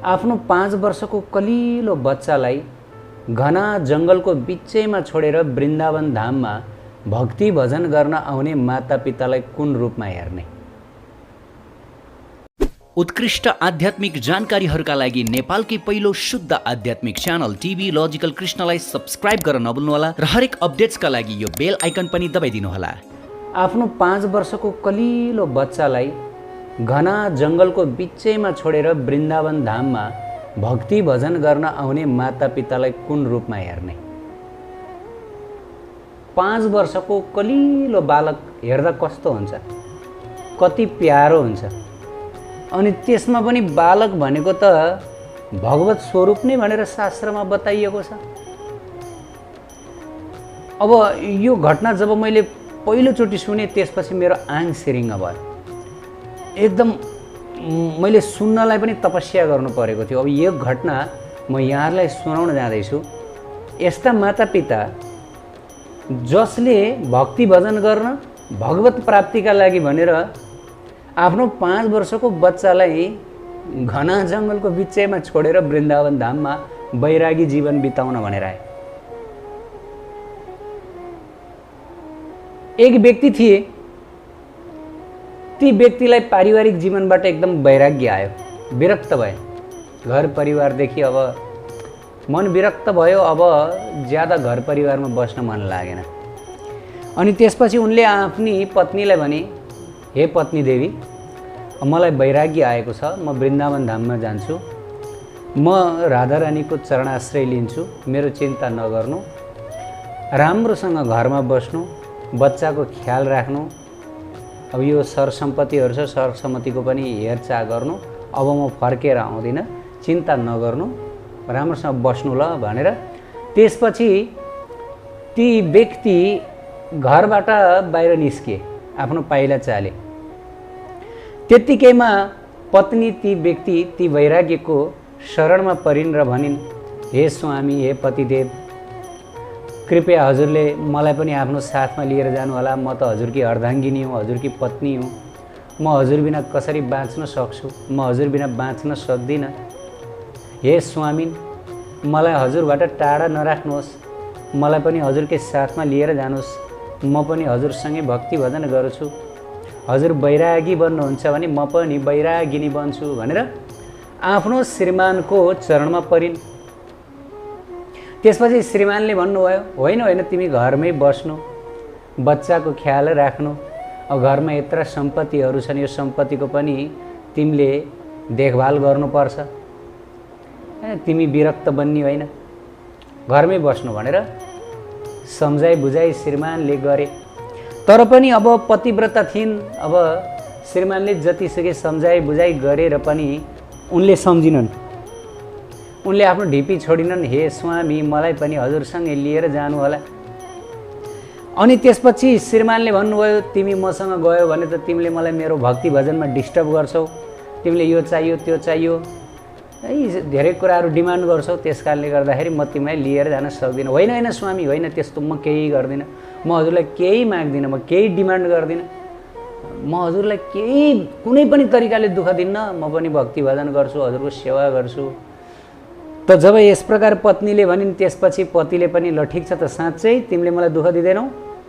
आफ्नो 5 वर्षको कलिलो बच्चालाई घना जङ्गलको बिचैमा छोडेर वृन्दावन धाममा भक्ति भजन गर्न आउने मातापितालाई कुन रूपमा हेर्ने? उत्कृष्ट आध्यात्मिक जानकारीहरूका लागि नेपालकै पहिलो शुद्ध आध्यात्मिक च्यानल टिभी लजिकल कृष्णलाई सब्स्क्राइब गर्न नभुल्नुहोला र हरेक अपडेट्सका लागि यो बेल आइकन पनि दबाइदिनुहोला। आफ्नो 5 वर्षको कलिलो बच्चालाई घना जङ्गलको बिचैमा छोडेर वृन्दावन धाममा भक्ति भजन गर्न आउने मातापितालाई कुन रूपमा हेर्ने? 5 वर्षको कलिलो बालक हेर्दा कस्तो हुन्छ? कति प्यारो हुन्छ। अनि त्यसमा पनि बालक भनेको त भगवत स्वरूप नै भनेर शास्त्रमा बताइएको छ। अब यो घटना जब मैले पहिलोचोटि सुने त्यसपछि मेरो आङ सिरिङ्ग भयो। एकदम मैले सुन्नलाई पनि तपस्या गर्नु परेको थियो। अब यो घटना म यहाँहरूलाई सुनाउन जाँदैछु। यस्ता मातापिता जसले भक्ति भजन गर्न भगवत प्राप्तिका लागि भनेर आफ्नो 5 वर्षको बच्चालाई घना जङ्गलको बिचैमा छोडेर वृन्दावन धाममा वैरागी जीवन बिताउन भनेर आए। एक व्यक्ति थिए, ती व्यक्तिलाई पारिवारिक जीवनबाट एकदम वैराग्य आयो, विरक्त भए। घर परिवारदेखि अब मन विरक्त भयो। अब ज्यादा घर परिवारमा बस्न मन लागेन। अनि त्यसपछि उनले आफ्नी पत्नीलाई भने, हे पत्नी देवी, मलाई वैराग्य आएको छ, म वृन्दावन धाममा जान्छु, म राधारानीको चरणाश्रय लिन्छु, मेरो चिन्ता नगर्नु, राम्रोसँग घरमा बस्नु, बच्चाको ख्याल राख्नु, अब यो सरसम्पत्तिहरू छ सरसम्पत्तिको पनि हेरचाह गर्नु, अब म फर्केर आउँदिनँ, चिन्ता नगर्नु, राम्रोसँग बस्नु ल भनेर त्यसपछि ती व्यक्ति घरबाट बाहिर निस्किए, आफ्नो पाइला चाले। त्यत्तिकैमा पत्नी ती व्यक्ति ती वैराग्यको शरणमा परिन् र भनिन्, हे स्वामी, हे पतिदेव, कृपया हजुरले मलाई पनि आफ्नो साथमा लिएर जानुहोला। म त हजुरकी अर्धाङ्गिनी हुँ, हजुरकी पत्नी हुँ, म हजुर बिना कसरी बाँच्न सक्छु? म हजुर बिना बाँच्न सक्दिनँ। हे स्वामी, मलाई हजुरबाट टाढा नराख्नुहोस्, मलाई पनि हजुरकै साथमा लिएर जानुहोस्, म पनि हजुरसँगै भक्ति भजन गर्छु, हजुर वैरागी बन्नुहुन्छ भने म पनि वैरागिनी बन्छु भनेर आफ्नो श्रीमानको चरणमा परिन्। त्यसपछि श्रीमानले भन्नुभयो, होइन होइन, तिमी घरमै बस्नु, बच्चाको ख्याल राख्नु, अब घरमा यत्र सम्पत्तिहरू छन्, यो सम्पत्तिको पनि तिमीले देखभाल गर्नुपर्छ, तिमी विरक्त बन्नी होइन, घरमै बस्नु भनेर सम्झाइ बुझाइ श्रीमानले गरे। तर पनि अब पतिव्रता थिइन्। अब श्रीमानले जतिसुकै सम्झाइ बुझाइ गरेर पनि उनले सम्झिनन्। उनले आफ्नो ढिपी छोडिनन्। हे स्वामी, मलाई पनि हजुरसँगै लिएर जानु होला। अनि त्यसपछि श्रीमानले भन्नुभयो, तिमी मसँग गयो भने त तिमीले मलाई मेरो भक्ति भजनमा डिस्टर्ब गर्छौ, तिमीले यो चाहियो त्यो चाहियो, धेरै कुराहरू डिमान्ड गर्छौ, त्यस कारणले गर्दाखेरि म तिमीलाई लिएर जान सक्दिनँ। होइन होइन स्वामी, होइन, त्यस्तो म केही गर्दिनँ, म हजुरलाई केही माग्दिनँ, म केही डिमान्ड गर्दिनँ, म हजुरलाई केही कुनै पनि तरिकाले दुःख दिन्न, म पनि भक्ति भजन गर्छु, हजुरको सेवा गर्छु। त जब यस प्रकार पत्नीले भनिन्, त्यसपछि पतिले पनि, ल ठिक छ त, साँच्चै तिमीले मलाई दुःख दिँदैनौ,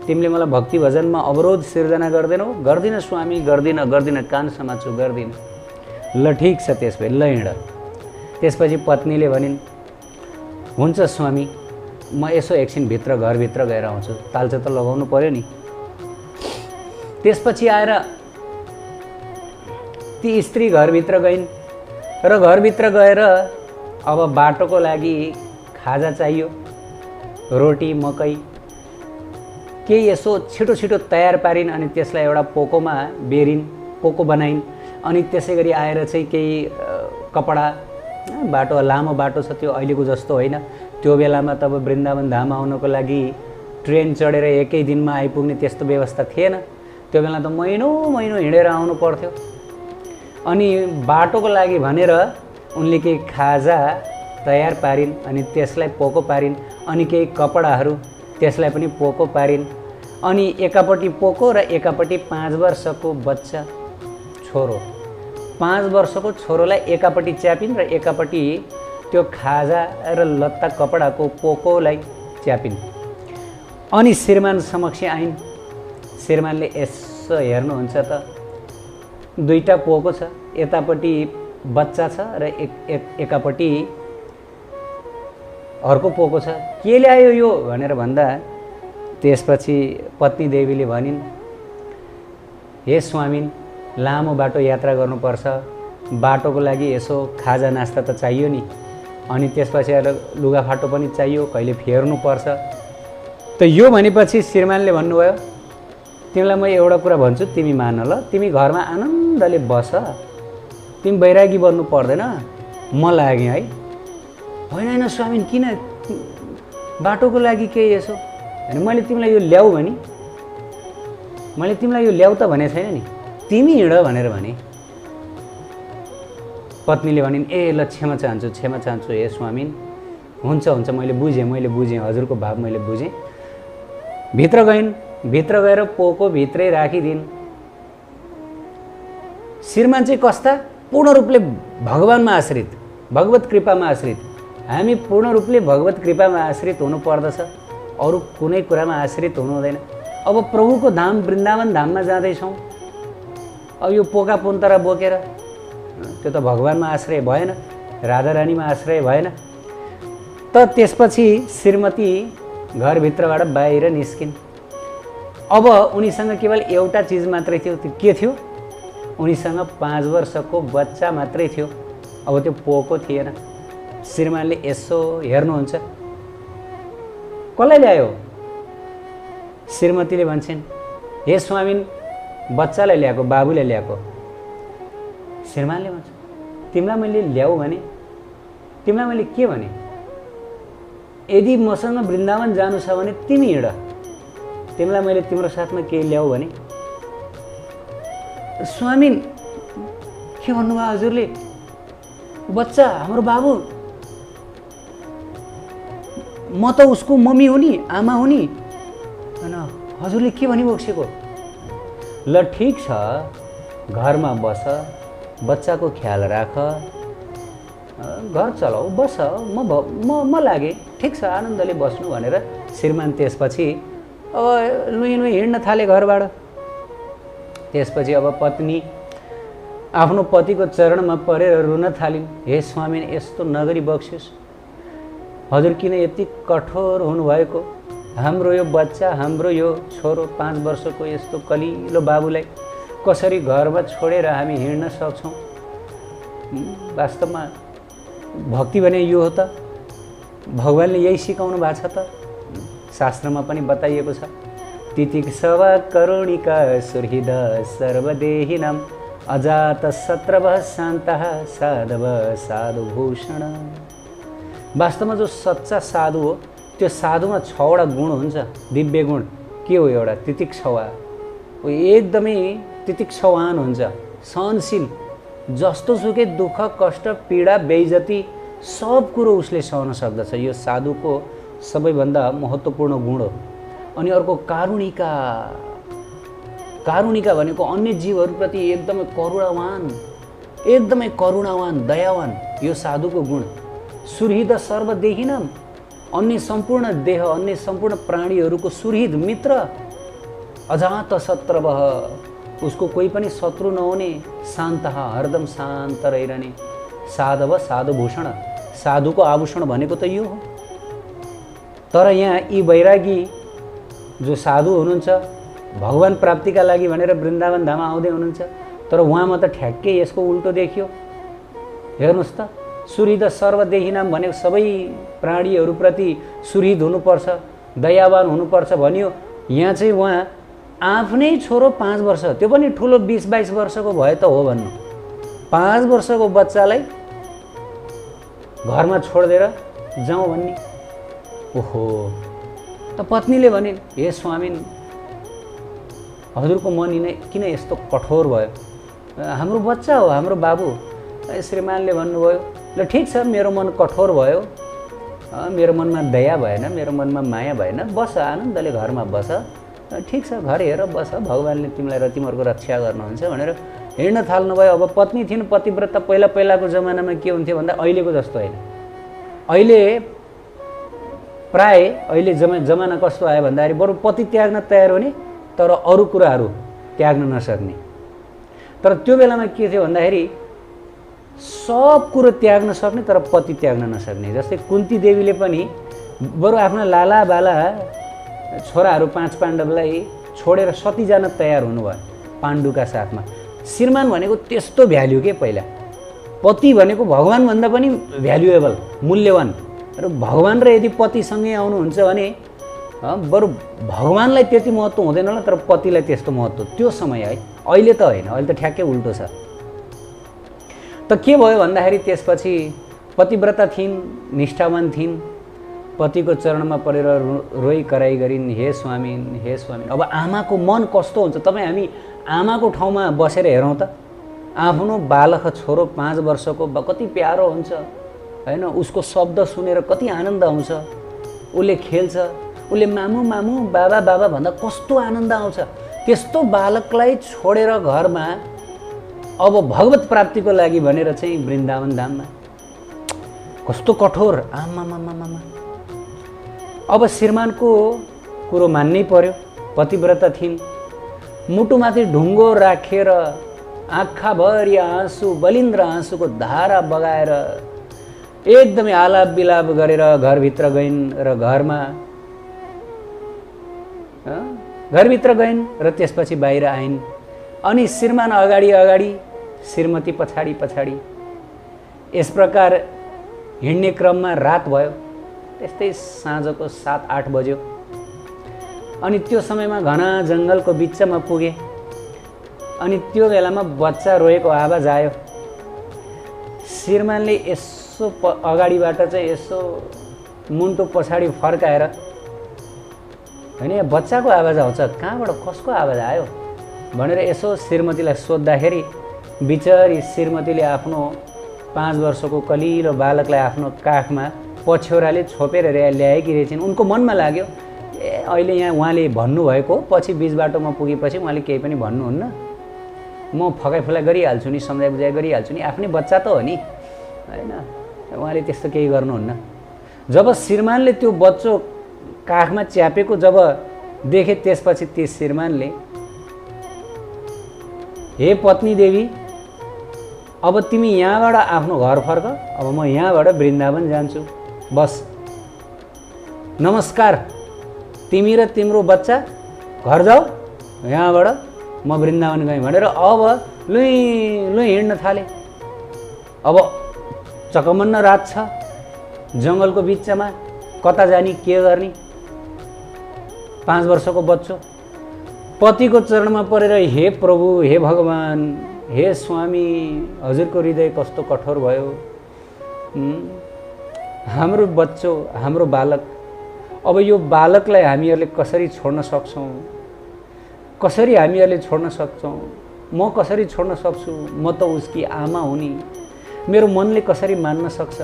तिमीले मलाई भक्ति भजनमा अवरोध सिर्जना गर्दैनौ? गर्दिनँ स्वामी, गर्दिनँ, गर्दिनँ, कान समात्छु, गर्दिनँ। ल ठिक छ, त्यस भए ल हिँड। त्यसपछि पत्नीले भनिन्, हुन्छ स्वामी, म यसो एकछिन भित्र घरभित्र गएर आउँछु, तालचा त लगाउनु पर्यो नि। त्यसपछि आएर ती स्त्री घरभित्र गइन् र घरभित्र गएर अब बाटोको लागि खाजा चाहियो, रोटी मकै केही यसो छिटो छिटो तयार पारिन्। अनि त्यसलाई एउटा पोकोमा बेरिन्, पोको बनाइन्। अनि त्यसै गरी आएर चाहिँ केही कपडा, बाटो लामो बाटो छ, त्यो अहिलेको जस्तो होइन। त्यो बेलामा त अब वृन्दावन धाम आउनको लागि ट्रेन चढेर एकै दिनमा आइपुग्ने त्यस्तो व्यवस्था थिएन। त्यो बेला त महिनौँ महिनौँ हिँडेर आउनु पर्थ्यो। अनि बाटोको लागि भनेर उनले केही खाजा तयार पारिन्, अनि त्यसलाई पोको पारिन्, अनि केही कपडाहरू त्यसलाई पनि पोको पारिन्। अनि एकापट्टि पोको र एकापट्टि 5 वर्षको बच्चा छोरो 5 वर्षको छोरोलाई एकापट्टि च्यापिन् र एकापट्टि त्यो खाजा र लत्ता कपडाको पोकोलाई च्यापिन्। अनि श्रीमान समक्ष आइन्। श्रीमानले यसो हेर्नुहुन्छ त दुईटा पोको छ, यतापट्टि बच्चा छ र एकापट्टि अर्को पोको छ। के ल्यायो यो भनेर भन्दा त्यसपछि पत्नी देवीले भनिन्, हे स्वामी, लामो बाटो यात्रा गर्नुपर्छ, बाटोको लागि यसो खाजा नास्ता त चाहियो नि, अनि त्यसपछि लुगाफाटो पनि चाहियो, कहिले फेर्नुपर्छ। त यो भनेपछि श्रीमानले भन्नुभयो, तिमीलाई म एउटा कुरा भन्छु, तिमी मान ल, तिमी घरमा आनन्दले बस, तिमी बैरागी बन्नु पर्दैन। म लागेँ है। होइन होइन स्वामी, किन, बाटोको लागि के यसो, अनि मैले तिमीलाई यो ल्याऊ भने, मैले तिमीलाई यो ल्याऊ त भनेको छैन नि, तिमी हिँड भनेर भने। पत्नीले भनिन्, ए ल क्षमा चाहन्छु हे स्वामी, हुन्छ हुन्छ, मैले बुझेँ, हजुरको भाव मैले बुझेँ। भित्र गइन्। भित्र गएर पोको भित्रै राखिदिन्। श्रीमान चाहिँ कस्ता, पूर्ण रूपले भगवानमा आश्रित, भगवत कृपामा आश्रित। हामी पूर्ण रूपले भगवत कृपामा आश्रित हुनु पर्दछ, अरू कुनै कुरामा आश्रित हुनु हुँदैन। अब प्रभुको धाम वृन्दावन धाममा जाँदैछौँ, अब यो पोका पुन्तरा बोकेर त्यो त भगवानमा आश्रय भएन, राधारानीमा आश्रय भएन। त त्यसपछि श्रीमती घरभित्रबाट बाहिर निस्किन्। अब उनीसँग केवल एउटा चिज मात्रै थियो। त्यो के थियो? उनीसँग 5 वर्षको बच्चा मात्रै थियो। अब त्यो पोको थिएन। श्रीमानले यसो हेर्नुहुन्छ, कसलाई ल्यायो? श्रीमतीले भन्छन्, हे स्वामी, बच्चालाई ल्याएको, बाबुले ल्याएको। श्रीमानले भन्छ, तिमीलाई मैले ल्याऊ भने, तिमीलाई मैले के भने? यदि मसँग वृन्दावन जानु छ भने तिमी हिँड, तिमीलाई मैले तिम्रो साथमा के ल्याऊ भने? स्वामी, के भन्नुभयो हजुरले? बच्चा, हाम्रो बाबु, म त उसको मम्मी हो नि, आमा हो नि। होइन, हजुरले के भनी बक्सेको? ल ठिक छ, घरमा बस, बच्चाको ख्याल राख, घर चलाऊ, बस, म लागेँ, ठिक छ, आनन्दले बस्नु भनेर श्रीमान त्यसपछि अब लुई हिँड्न थाले घरबाट। त्यसपछि अब पत्नी आफ्नो पतिको चरणमा परेर रुन थालिन्, हे स्वामी, यस्तो नगरी बक्सियोस्, हजुर किन यति कठोर हुनुभएको? हाम्रो यो बच्चा, हाम्रो यो छोरो 5 वर्षको यस्तो कलिलो बाबुलाई कसरी घरमा छोडेर हामी हिँड्न सक्छौँ? वास्तवमा भक्ति भने यो हो त? भगवानले यही सिकाउनु भएको छ त? शास्त्रमा पनि बताइएको छ, तितिक्षवा करुणिका सुहृद सर्वदेहिनम अजात शत्रवः शान्तः साधव साधुभूषण। वास्तवमा जो सच्चा साधु हो, त्यो साधुमा 6वटा गुण हुन्छ, दिव्य गुण। के हो? एउटा तितिक्षवा, ऊ एकदमै तितिक्षवान हुन्छ, सहनशील, जस्तो सुकै दुःख कष्ट पीडा बेइज्जती सब कुरो उसले सहन सक्दछ। यो साधुको सबैभन्दा महत्त्वपूर्ण गुण हो। अनि अर्को कारुणिका। कारुणिका भनेको अन्य जीवहरूप्रति एकदमै करुणावान, दयावान, यो साधुको गुण। सुहृद सर्वदेहिनम, अन्य सम्पूर्ण देह, अन्य सम्पूर्ण प्राणीहरूको सुहृद मित्र। अजात शत्रवः, उसको कोही पनि शत्रु नहुने, शान्त, हरदम शान्त रहिरहने। साधव साधुभूषण, साधुको आभूषण भनेको त यो हो। तर यहाँ यी बैरागी जो साधु हुनुहुन्छ, भगवान प्राप्तिका लागि भनेर वृन्दावन धाम आउँदै हुनुहुन्छ, तर उहाँमा त ठ्याक्कै यसको उल्टो देखियो। हेर्नुहोस् त, सुहृद सर्वदेहिनाम भनेको सबै प्राणीहरूप्रति सुहृद हुनुपर्छ, दयावान हुनुपर्छ भनियो। यहाँ चाहिँ उहाँ आफ्नै छोरो 5 वर्ष, त्यो पनि ठुलो 20-22 वर्षको भए त हो भन्नु, 5 वर्षको बच्चालाई घरमा छोडिदिएर जाउँ भन्ने। ओहो, त पत्नीले भने, हे स्वामी, हजुरको मन किन यस्तो कठोर भयो? हाम्रो बच्चा हो, हाम्रो बाबु। श्रीमानले भन्नुभयो, ल ठिक छ, मेरो मन कठोर भयो, मेरो मनमा दया भएन, मेरो मनमा माया भएन, बस, आनन्दले घरमा बस, ठिक छ घर हेर बस भगवान्ले तिमीलाई र तिमीहरूको रक्षा गर्नुहुन्छ भनेर हिँड्न थाल्नुभयो। अब पत्नी थिइन् पतिव्रता। पहिलाको जमानामा के हुन्थ्यो भन्दा अहिलेको जस्तो होइन। अहिले प्राय अहिले जमाना कस्तो आयो भन्दाखेरि बरु पति त्याग्न तयार हुने तर अरू कुराहरू त्याग्न नसक्ने। तर त्यो बेलामा के थियो भन्दाखेरि सब कुरो त्याग्न सक्ने तर पति त्याग्न नसक्ने। जस्तै कुन्ती देवीले पनि बरु आफ्ना लाला बाला छोराहरू 5 पाण्डवलाई छोडेर सती जान तयार हुनुभयो पाण्डुका साथमा। श्रीमान भनेको त्यस्तो भ्याल्यु के पहिला। पति भनेको भगवान्भन्दा पनि भ्यालुएबल मूल्यवान र भगवान र यदि पतिसँगै आउनुहुन्छ भने बरु भगवान्लाई त्यति महत्त्व हुँदैन होला तर पतिलाई त्यस्तो महत्त्व त्यो समय है। अहिले त होइन, अहिले त ठ्याक्कै उल्टो छ। त के भयो भन्दाखेरि त्यसपछि पतिव्रता थिइन्, निष्ठावान थिइन्, पतिको चरणमा परेर रोइ कराई गरिन्, हे स्वामी हे स्वामी। अब आमाको मन कस्तो हुन्छ तपाईँ हामी आमाको ठाउँमा बसेर हेरौँ त। आफ्नो बालक छोरो 5 वर्षको कति प्यारो हुन्छ हैन, उसको शब्द सुनेर कति आनन्द आउँछ। उसले खेल्छ, उसले मामु मामु बाबा बाबा भन्दा कस्तो आनन्द आउँछ। त्यस्तो बालकलाई छोडेर घरमा अब भगवत प्राप्तिको लागि भनेर चाहिँ वृन्दावन धाममा कस्तो कठोर आमामामामा। अब श्रीमानको कुरो मान्नै पर्यो। पतिव्रता थिइन्, मुटुमाथि ढुङ्गो राखेर आँखाभरि आँसु बलिन्द्र आँसुको धारा बगाएर एकदमै आलाप बिलाप गरेर घरभित्र गइन् र घरभित्र गइन् र त्यसपछि बाहिर आइन्। अनि श्रीमान अगाडि अगाडि श्रीमती पछाडि पछाडि। यस प्रकार हिँड्ने क्रममा रात भयो, त्यस्तै साँझको 7-8 बज्यो। अनि त्यो समयमा घना जङ्गलको बिचमा पुगे। अनि त्यो बेलामा बच्चा रोएको आवाज आयो। श्रीमानले यसो अगाडिबाट चाहिँ यसो मुन्टो पछाडि फर्काएर हैन बच्चाको आवाज आउँछ, कहाँबाट कसको आवाज आयो भनेर यसो श्रीमतीलाई सोद्धाखेरि बिचारी श्रीमतीले आफ्नो 5 वर्षको कलिलो बालकलाई आफ्नो काखमा पछ्यौराले छोपेर ल्याएकी रहेछन्। उनको मनमा लाग्यो अहिले यहाँ उहाँले भन्नुभएको पछि बीच बाटोमा पुगेपछि उहाँले केही पनि भन्नुहुन्न, म फकाइफुलाई गरिहाल्छु नि, सम्झाइ बुझाइ गरिहाल्छु नि, आफ्नै बच्चा त हो नि हैन। उहाँले त्यस्तो केही गर्नुहुन्न। जब श्रीमानले त्यो बच्चो काखमा च्यापेको जब देखे त्यसपछि ती श्रीमानले हे पत्नी देवी अब तिमी यहाँबाट आफ्नो घर फर्क, अब म यहाँबाट वृन्दावन जान्छु, बस नमस्कार, तिमी र तिम्रो बच्चा घर जाऊ, यहाँबाट म वृन्दावन गएँ भनेर अब लुई लुई हिँड्न थाले। अब चकमन्न रात छ, जङ्गलको बिचमा कता जाने के गर्ने। 5 वर्षको बच्चो पतिको चरणमा परेर हे प्रभु हे भगवान हे स्वामी हजुरको हृदय कस्तो कठोर भयो। हाम्रो बच्चो हाम्रो बालक, अब यो बालकलाई हामीहरूले कसरी छोड्न सक्छौँ, कसरी हामीहरूले छोड्न सक्छौँ, म कसरी छोड्न सक्छु, म त उसकी आमा हुँ नि, मेरो मनले कसरी मान्न सक्छ।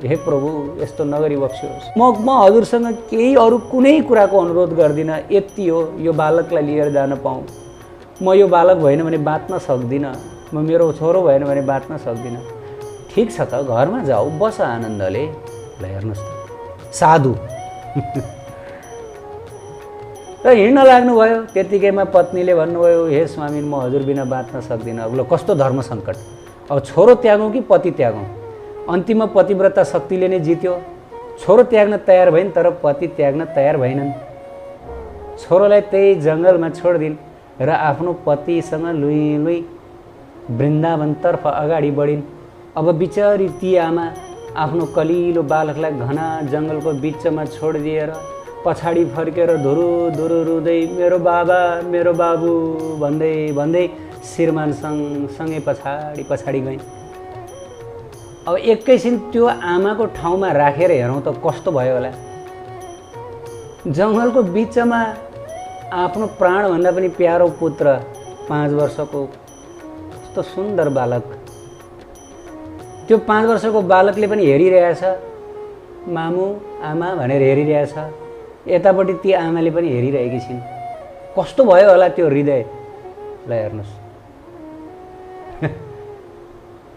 हे प्रभु यस्तो नगरी बक्सियोस्। म हजुरसँग केही अरू कुनै कुराको अनुरोध गर्दिनँ, यति हो यो बालकलाई लिएर जान पाऊँ। म यो बालक भएन भने बाँच्न सक्दिनँ, म मेरो छोरो भएन भने बाँच्न सक्दिनँ। ठिक छ त घरमा जाऊ, बस आनन्दले। ल हेर्नुहोस् त साधु र हिँड्न लाग्नुभयो। त्यतिकैमा पत्नीले भन्नुभयो हे स्वामी म हजुर बिना बाँच्न सक्दिनँ। अब ल कस्तो धर्म सङ्कट, अब छोरो त्यागौँ कि पति त्यागौँ। अन्तिममा पतिव्रता शक्तिले नै जित्यो। छोरो त्याग्न तयार भइन् तर पति त्याग्न तयार भएनन्। छोरोलाई त्यही जङ्गलमा छोडिदिन् र आफ्नो पतिसँग लुई लुई वृन्दावनतर्फ अगाडि बढिन्। अब बिचारी ती आमा आफ्नो कलिलो बालकलाई घना जङ्गलको बिचमा छोडिदिएर पछाडि फर्केर धुरु धुरु रुँदै मेरो बाबा मेरो बाबु भन्दै भन्दै श्रीमान सँगै पछाडि पछाडि गइन्। अब एकैछिन त्यो आमाको ठाउँमा राखेर हेरौँ त कस्तो भयो होला। जङ्गलको बिचमा आफ्नो प्राणभन्दा पनि प्यारो पुत्र 5 वर्षको कस्तो सुन्दर बालक, त्यो 5 वर्षको बालकले पनि हेरिरहेछ, मामु आमा भनेर हेरिरहेछ। यतापट्टि ती आमाले पनि हेरिरहेकी छिन्। कस्तो भयो होला त्यो हृदयलाई हेर्नुहोस्।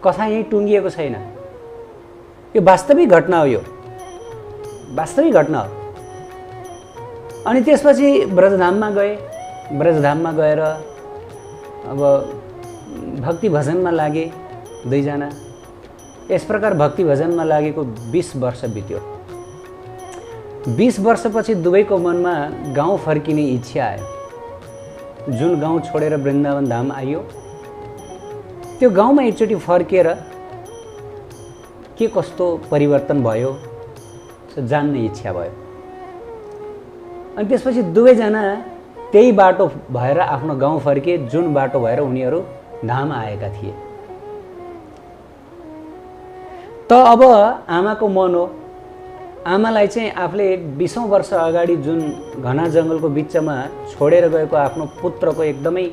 कथा यहीँ टुङ्गिएको छैन, यो वास्तविक घटना हो, यो वास्तविक घटना हो। अनि त्यसपछि ब्रजधाममा गए, ब्रजधाममा गएर अब भक्ति भजनमा लागे दुईजना। यस प्रकार भक्ति भजनमा लागेको 20 वर्ष बित्यो। 20 वर्षपछि दुवैको मनमा गाउँ फर्किने इच्छा आयो। जुन गाउँ छोडेर वृन्दावन धाम आइयो, त्यो गाउँमा एकचोटि फर्केर के कस्तो परिवर्तन भयो जान्ने इच्छा भयो। अनि त्यसपछि दुवैजना त्यही बाटो भएर आफ्नो गाउँ फर्के, जुन बाटो भएर उनीहरू धाम आएका थिए। त अब आमाको मन हो, आमालाई चाहिँ आफूले 20 वर्ष अगाडि जुन घना जङ्गलको बिचमा छोडेर गएको आफ्नो पुत्रको एकदमै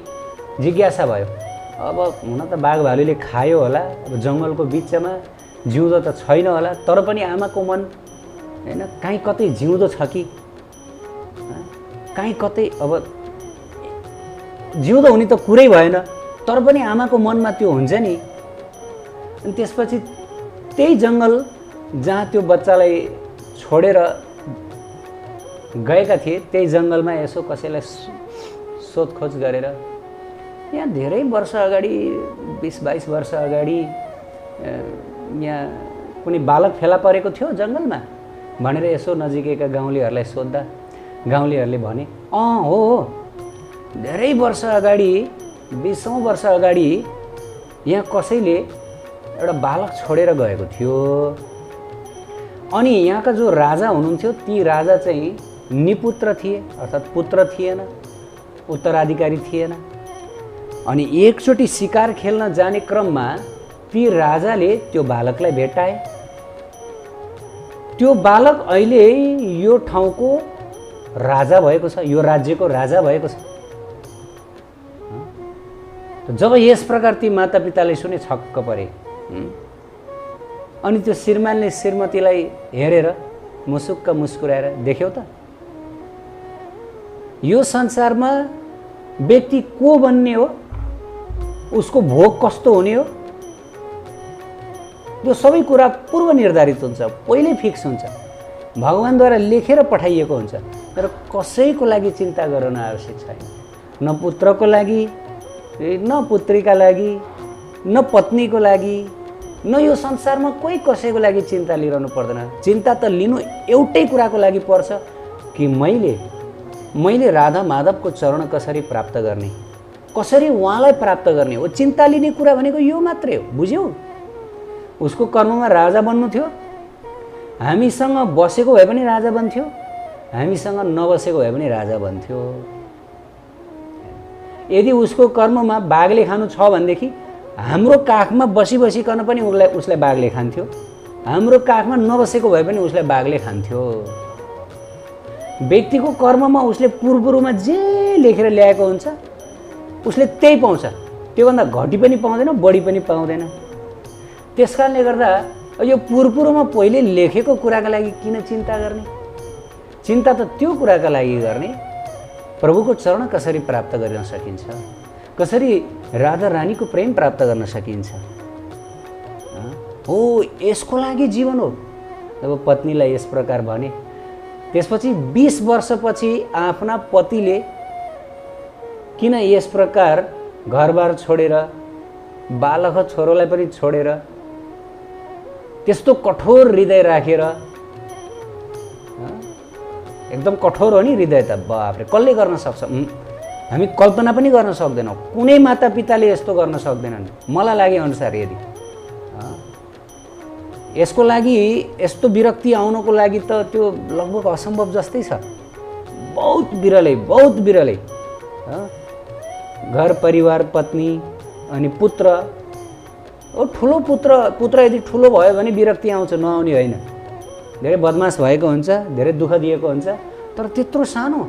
जिज्ञासा भयो। अब हुन त बाघ भालुले खायो होला, अब जङ्गलको बिचमा जिउँदो त छैन होला, तर पनि आमाको मन हैन कहीँ कतै जिउँदो छ कि, कहीँ कतै अब जिउँदो हुने त कुरै भएन, तर पनि आमाको मनमा त्यो हुन्छ नि। अनि त्यसपछि त्यही जङ्गल जहाँ त्यो बच्चालाई छोडेर गएका थिए, त्यही जङ्गलमा यसो कसैलाई सोधखोज गरेर यहाँ धेरै वर्ष अगाडि 20-22 वर्ष अगाडि यहाँ कुनै बालक फेला परेको थियो जङ्गलमा भनेर यसो नजिकैका गाउँलेहरूलाई सोद्धा गाउँलेहरूले भने हो, धेरै वर्ष अगाडि 20 वर्ष अगाडि यहाँ कसैले एउटा बालक छोडेर गएको थियो। अनि यहाँका जो राजा हुनुहुन्थ्यो ती राजा चाहिँ निपुत्र थिए, अर्थात् पुत्र थिएन, उत्तराधिकारी थिएन। अनि एकचोटि शिकार खेल्न जाने क्रममा ती राजाले त्यो बालकलाई भेटाए। त्यो बालक अहिले यो ठाउँको राजा भएको छ, यो राज्यको राजा भएको छ। जब यस प्रकार ती मातापिताले सुने छक्क परे। अनि त्यो श्रीमानले श्रीमतीलाई हेरेर मुसुक्क मुस्कुराएर, देख्यौ त यो संसारमा व्यक्ति को बन्ने हो, उसको भोग कस्तो हुने हो, यो सबै कुरा पूर्व निर्धारित हुन्छ, पहिले फिक्स हुन्छ, भगवानद्वारा लेखेर पठाइएको हुन्छ। तर कसैको लागि चिन्ता गर्न आवश्यक छैन, न पुत्रको लागि, न पुत्रीका लागि, न पत्नीको लागि, न यो संसारमा कोही कसैको लागि चिन्ता लिइरहनु पर्दैन। चिन्ता त लिनु एउटै कुराको लागि पर्छ कि मैले राधा माधवको चरण कसरी प्राप्त गर्ने, कसरी उहाँलाई प्राप्त गर्ने हो। चिन्ता लिने कुरा भनेको यो मात्रै हो, बुझ्यौ? उसको कर्ममा राजा बन्नु थियो, हामीसँग बसेको भए पनि राजा बन्थ्यो, हामीसँग नबसेको भए पनि राजा बन्थ्यो। यदि उसको कर्ममा बाघले खानु छ भनेदेखि हाम्रो काखमा बसी बसिकन पनि उसलाई बाघले खान्थ्यो, हाम्रो काखमा नबसेको भए पनि उसलाई बाघले खान्थ्यो। व्यक्तिको कर्ममा उसले पूर्वमा जे लेखेर ल्याएको हुन्छ उसले त्यही पाउँछ, त्योभन्दा घटी पनि पाउँदैन, बढी पनि पाउँदैन। त्यसकारणले गर्दा यो पूर्वमा पहिले लेखेको कुराका लागि किन चिन्ता गर्ने? चिन्ता त त्यो कुराका लागि गर्ने प्रभुको चरण कसरी प्राप्त गर्न सकिन्छ, कसरी राधा रानीको प्रेम प्राप्त गर्न सकिन्छ हो, यसको लागि जीवन हो। जब पत्नीलाई यस प्रकार भने, त्यसपछि 20 वर्षपछि आफ्ना पतिले किन यस प्रकार घरबार छोडेर, बालक छोरोलाई पनि छोडेर, त्यस्तो कठोर हृदय राखेर, एकदम कठोर हो नि हृदय त, बाफरे कसले गर्न सक्छ? हामी कल्पना पनि गर्न सक्दैनौँ, कुनै मातापिताले यस्तो गर्न सक्दैनन् मलाई लागे अनुसार। यदि यसको लागि यस्तो विरक्ति आउनको लागि त त्यो लगभग असम्भव जस्तै छ, बहुत बिरलै। घर परिवार, पत्नी अनि पुत्र, ठुलो पुत्र यदि ठुलो भयो भने विरक्ति आउँछ, नआउने होइन। धेरै बदमास भएको हुन्छ, धेरै दुःख दिएको हुन्छ, तर त्यत्रो सानो।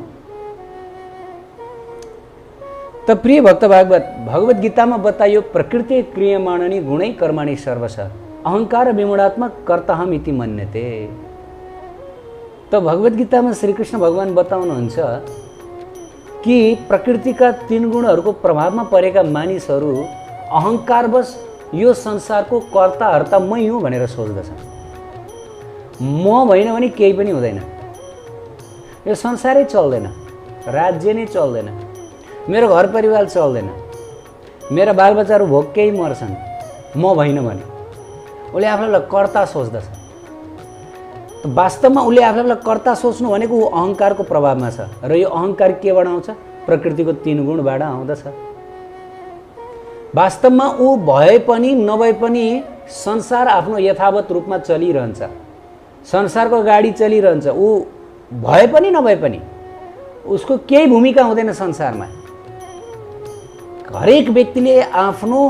त प्रिय भक्त भागवत, भगवत गीतामा बताइयो प्रकृति क्रियमाणनि गुणै कर्माणि सर्वश अहंकार विमूढात्मक कर्ताहम इति मन्यते। त भगवत गीतामा श्री कृष्ण भगवान बताउनुहुन्छ कि प्रकृतिका 3 गुणहरूको प्रभावमा परेका मानिसहरू अहङ्कारवश यो संसारको कर्ताहर्ता मै हुँ भनेर सोच्दछन्। म भएन भने केही पनि हुँदैन, यो संसारै चल्दैन, राज्य नै चल्दैन, मेरो घर परिवार चल्दैन, मेरा बालबच्चाहरू भोकै मर्छन् म भएन भने। उसले आफूलाई कर्ता सोच्दछ। वास्तवमा उसले आफूलाई कर्ता सोच्नु भनेको ऊ अहङ्कारको प्रभावमा छ र यो अहङ्कार केबाट आउँछ? प्रकृतिको 3 गुणबाट आउँदछ। वास्तवमा ऊ भए पनि नभए पनि संसार आफ्नो यथावत रूपमा चलिरहन्छ, संसारको गाडी चलिरहन्छ। ऊ भए पनि नभए पनि उसको केही भूमिका हुँदैन संसारमा। हरेक व्यक्तिले आफ्नो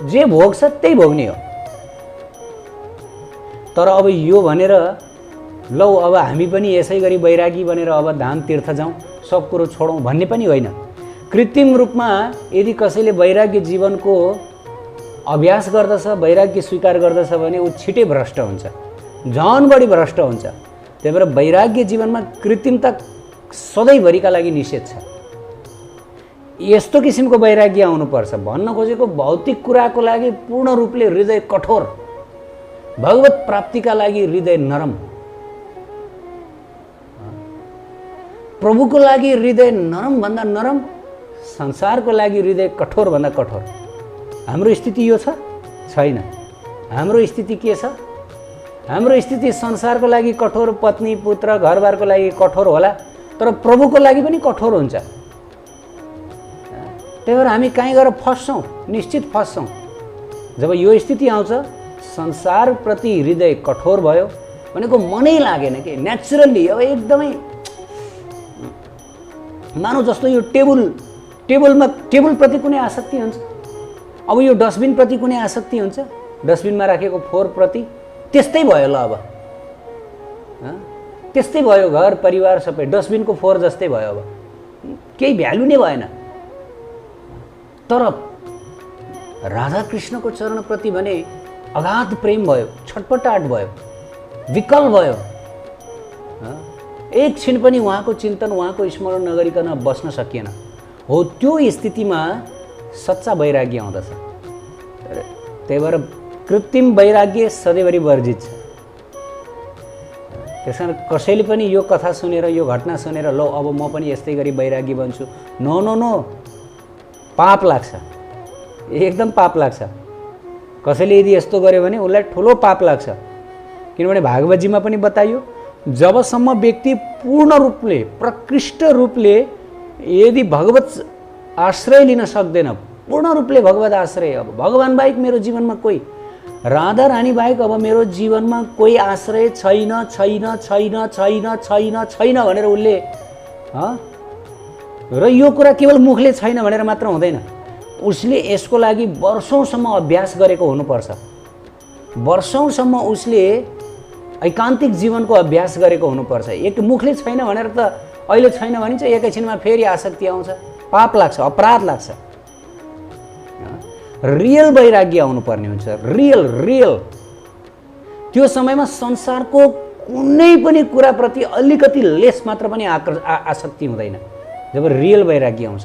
जे भोग्छ त्यही भोग्ने हो। तर अब यो भनेर लौ अब हामी पनि यसै गरी वैरागी बनेर अब धाम तीर्थ जाउँ, सब कुरो छोडौँ भन्ने पनि होइन। कृत्रिम रूपमा यदि कसैले वैराग्य जीवनको अभ्यास गर्दछ, वैराग्य स्वीकार गर्दछ भने ऊ छिटै भ्रष्ट हुन्छ, झन बढी भ्रष्ट हुन्छ। त्यही भएर वैराग्य जीवनमा कृत्रिमता सधैँभरिका लागि निषेध छ। यस्तो किसिमको वैराग्य आउनुपर्छ। भन्न खोजेको भौतिक कुराको लागि पूर्ण रूपले हृदय कठोर, भगवत प्राप्तिका लागि हृदय नरम, प्रभुको लागि हृदय नरम भन्दा नरम, संसारको लागि हृदय कठोर भन्दा कठोर। हाम्रो स्थिति यो छ? छैन। हाम्रो स्थिति के छ? हाम्रो स्थिति संसारको लागि कठोर, पत्नी पुत्र घरबारको लागि कठोर होला, तर प्रभुको लागि पनि कठोर हुन्छ। त्यही भएर हामी कहीँ गएर फस्छौँ, निश्चित फस्छौँ। जब यो स्थिति आउँछ, संसारप्रति हृदय कठोर भयो भनेको मनै लागेन कि नेचुरल्ली अब एकदमै मानौ जस्तो यो टेबलप्रति कुनै आसक्ति हुन्छ, अब यो डस्टबिनप्रति कुनै आसक्ति हुन्छ, डस्टबिनमा राखेको फोहोरप्रति त्यस्तै भयो। ल अब त्यस्तै भयो, घर परिवार सबै डस्टबिनको फोहोर जस्तै भयो। अब केही भ्यालु नै भएन। तर राधाकृष्णको चरणप्रति भने अगाध प्रेम भयो, छटपटाट भयो, विकल भयो। एक क्षण पनि उहाँको चिन्तन, उहाँको स्मरण नगरिकन बस्न सकिएन। हो त्यो स्थितिमा सच्चा वैराग्य आउँदछ। त्यही भएर कृत्रिम वैराग्य सधैँभरि वर्जित छ। त्यसकारण कसैले पनि यो कथा सुनेर, यो घटना सुनेर ल अब म पनि यस्तै गरी वैरागी बन्छु, नो नो नो, पाप लाग्छ, एकदम पाप लाग्छ। कसैले यदि यस्तो गर्यो भने उसलाई ठुलो पाप लाग्छ। किनभने भागवतजीमा पनि बताइयो, जबसम्म व्यक्ति पूर्ण रूपले, प्रकृष्ट रूपले यदि भगवत आश्रय लिन सक्दैन, पूर्ण रूपले भगवत आश्रय, अब भगवान बाहेक मेरो जीवनमा कोही, राधा रानी बाहेक अब मेरो जीवनमा कोही आश्रय छैन छैन छैन छैन छैन छैन भनेर उसले र यो कुरा केवल मुखले छैन भनेर मात्र हुँदैन, उसले यसको लागि वर्षौंसम्म अभ्यास गरेको हुनुपर्छ। वर्षौंसम्म उसले एकान्तिक जीवनको अभ्यास गरेको हुनुपर्छ। एक मुखले छैन भनेर त अहिले छैन भनिन्छ, एकैछिनमा फेरि आसक्ति आउँछ, पाप लाग्छ, अपराध लाग्छ। रियल वैराग्य आउनुपर्ने हुन्छ, रियल। त्यो समयमा संसारको कुनै पनि कुराप्रति अलिकति लेस मात्र पनि आसक्ति हुँदैन। जब रियल वैराग्य आउँछ,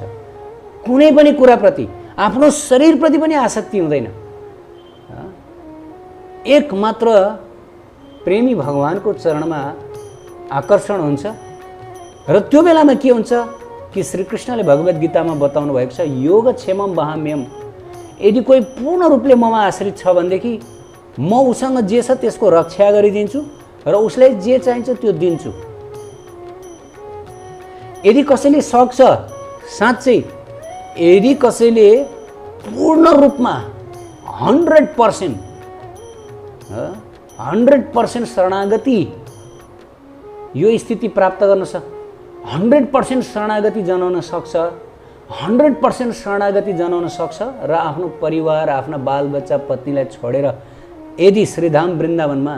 कुनै पनि कुराप्रति, आफ्नो शरीरप्रति पनि आसक्ति हुँदैन। एक मात्र प्रेमी भगवानको चरणमा आकर्षण हुन्छ। र त्यो बेलामा के हुन्छ कि श्रीकृष्णले भगवत गीतामा बताउनु भएको छ, योग क्षेमम वहाम्यम। यदि कोही पूर्ण रूपले ममा आश्रित छ भनेदेखि म उसँग जे छ त्यसको रक्षा गरिदिन्छु र उसलाई जे चाहिन्छ त्यो दिन्छु। यदि कसैले सक्छ, साँच्चै यदि कसैले पूर्ण रूपमा 100% शरणागति यो स्थिति प्राप्त गर्न सक्छ, 100% शरणागति जनाउन सक्छ, 100% शरणागति जनाउन सक्छ र आफ्नो परिवार, आफ्ना बालबच्चा, पत्नीलाई छोडेर यदि श्रीधाम वृन्दावनमा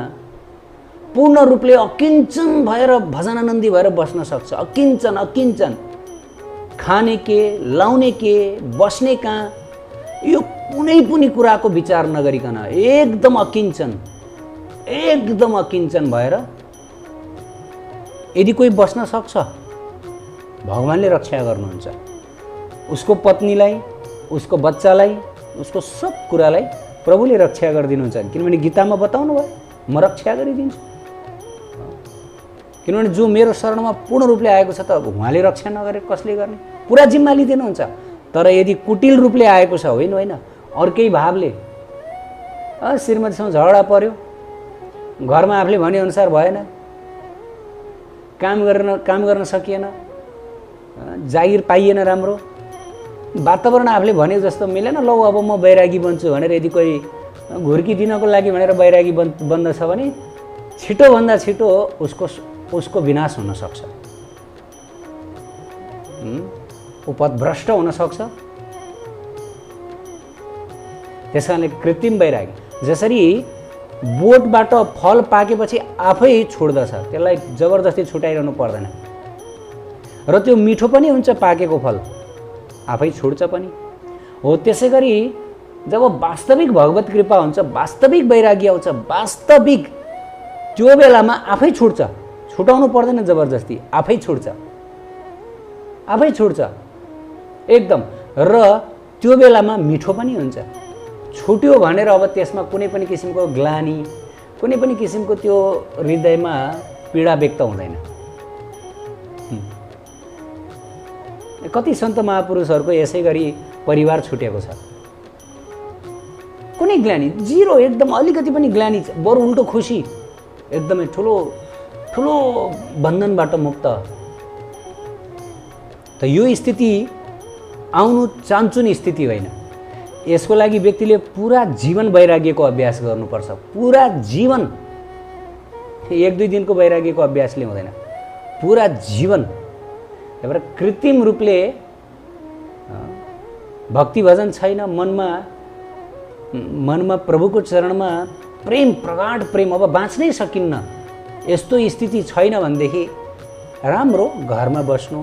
पूर्ण रूपले अकिञ्चन भएर भजनानन्दी भएर बस्न सक्छ, अकिञ्चन, खाने के, लाउने के, बस्ने कहाँ, यो कुनै पनि कुराको विचार नगरिकन एकदम अकिञ्चन भएर यदि कोही बस्न सक्छ, भगवानले रक्षा गर्नुहुन्छ। उसको पत्नीलाई, उसको बच्चालाई, उसको सब कुरालाई प्रभुले रक्षा गरिदिनुहुन्छ। किनभने गीतामा बताउनु भयो, म रक्षा गरिदिन्छु। किनभने जो मेरो शरणमा पूर्ण रूपले आएको छ त उहाँले रक्षा नगरे कसले गर्ने? पुरा जिम्मा लिइदिनुहुन्छ। तर यदि कुटिल रूपले आएको छ, होइन अर्कै भावले, श्रीमतीसँग झगडा पर्यो, घरमा आफूले भनेअनुसार भएन, काम गर्न सकिएन, जागिर पाइएन, राम्रो वातावरण आफूले भने जस्तो मिलेन, लौ अब म बैरागी बन्छु भनेर यदि कोही घुर्की दिनको लागि भनेर बैरागी बन्दछ भने छिटोभन्दा छिटो उसको विनाश हुन सक्छ। ऊ पथभ्रष्ट हुन सक्छ। त्यसकारणले कृत्रिम बैरागी जसरी बोटबाट फल पाकेपछि आफै छुट्दछ, त्यसलाई जबरजस्ती छुटाइरहनु पर्दैन, र त्यो मिठो पनि हुन्छ, पाकेको फल आफै छुट्छ पनि हो। त्यसै गरी जब वास्तविक भगवत कृपा हुन्छ, वास्तविक बैरागी आउँछ, वास्तविक त्यो बेलामा आफै छुट्छ, छुटाउनु पर्दैन जबरजस्ती, आफै छुट्छ एकदम। र त्यो बेलामा मिठो पनि हुन्छ। छुट्यो भनेर अब त्यसमा कुनै पनि किसिमको ग्लानी, कुनै पनि किसिमको त्यो हृदयमा पीडा व्यक्त हुँदैन। कति सन्त महापुरुषहरूको यसै गरी परिवार छुटेको छ, कुनै ग्लानी, जिरो, एकदम अलिकति पनि ग्लानी, बरु उल्टो खुसी, एकदमै ठुलो ठुलो बन्धनबाट मुक्त। त यो स्थिति आउनु चान्चुने स्थिति होइन। यसको लागि व्यक्तिले पुरा जीवन वैराग्यको अभ्यास गर्नुपर्छ, पुरा जीवन। 1-2 दिनको वैराग्यको अभ्यासले हुँदैन, पुरा जीवन। त्यही भएर कृत्रिम रूपले भक्ति भजन छैन, मनमा प्रभुको चरणमा प्रेम, प्रगाढ प्रेम, अब बाँच्नै सकिन्न, यस्तो स्थिति छैन भनेदेखि राम्रो घरमा बस्नु,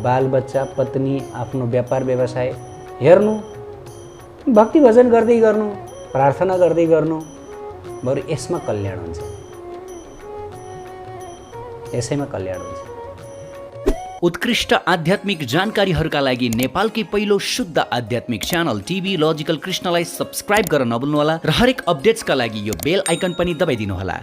बालबच्चा, पत्नी, आफ्नो व्यापार व्यवसाय हेर्नु, भक्ति भजन गर्दै गर्नु, प्रार्थना गर्दै गर्नु, बरु यसमा कल्याण हुन्छ, यसैमा कल्याण हुन्छ। उत्कृष्ट आध्यात्मिक जानकारीहरूका लागि नेपालकै पहिलो शुद्ध आध्यात्मिक च्यानल टिभी लजिकल कृष्णलाई सब्स्क्राइब गर्न नभुल्नुहोला र हरेक अपडेट्सका लागि यो बेल आइकन पनि दबाइदिनुहोला।